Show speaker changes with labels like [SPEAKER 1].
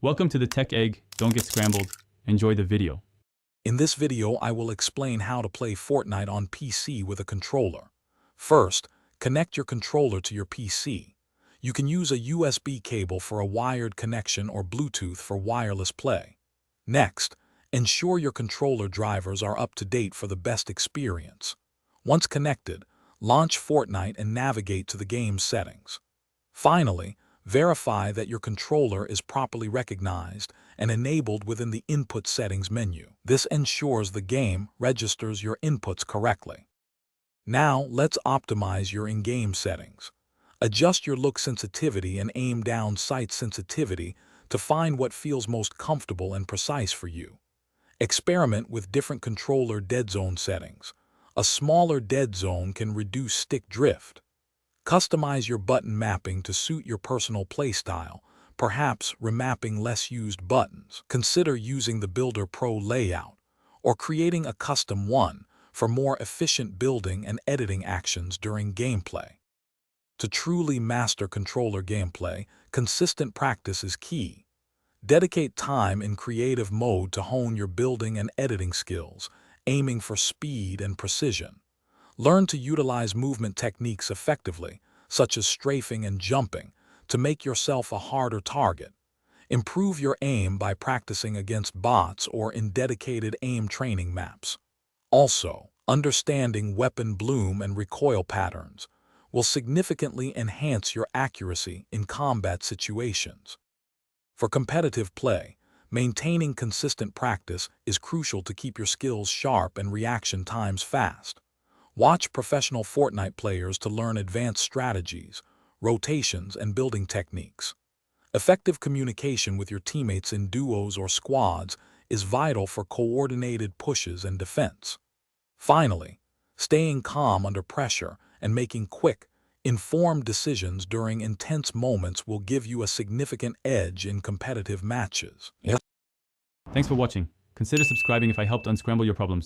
[SPEAKER 1] Welcome to the Tech Egg. Don't get scrambled. Enjoy the video.
[SPEAKER 2] In this video, I will explain how to play Fortnite on PC with a controller. First, connect your controller to your PC. You can use a USB cable for a wired connection or Bluetooth for wireless play. Next, ensure your controller drivers are up to date for the best experience. Once connected, launch Fortnite and navigate to the game's settings. Finally, verify that your controller is properly recognized and enabled within the Input Settings menu. This ensures the game registers your inputs correctly. Now, let's optimize your in-game settings. Adjust your look sensitivity and aim down sight sensitivity to find what feels most comfortable and precise for you. Experiment with different controller dead zone settings. A smaller dead zone can reduce stick drift. Customize your button mapping to suit your personal playstyle, perhaps remapping less used buttons. Consider using the Builder Pro layout or creating a custom one for more efficient building and editing actions during gameplay. To truly master controller gameplay, consistent practice is key. Dedicate time in creative mode to hone your building and editing skills, aiming for speed and precision. Learn to utilize movement techniques effectively, such as strafing and jumping, to make yourself a harder target. Improve your aim by practicing against bots or in dedicated aim training maps. Also, understanding weapon bloom and recoil patterns will significantly enhance your accuracy in combat situations. For competitive play, maintaining consistent practice is crucial to keep your skills sharp and reaction times fast. Watch professional Fortnite players to learn advanced strategies, rotations, and building techniques. Effective communication with your teammates in duos or squads is vital for coordinated pushes and defense. Finally, staying calm under pressure and making quick, informed decisions during intense moments will give you a significant edge in competitive matches.
[SPEAKER 1] Thanks for watching. Consider subscribing if I helped unscramble your problems.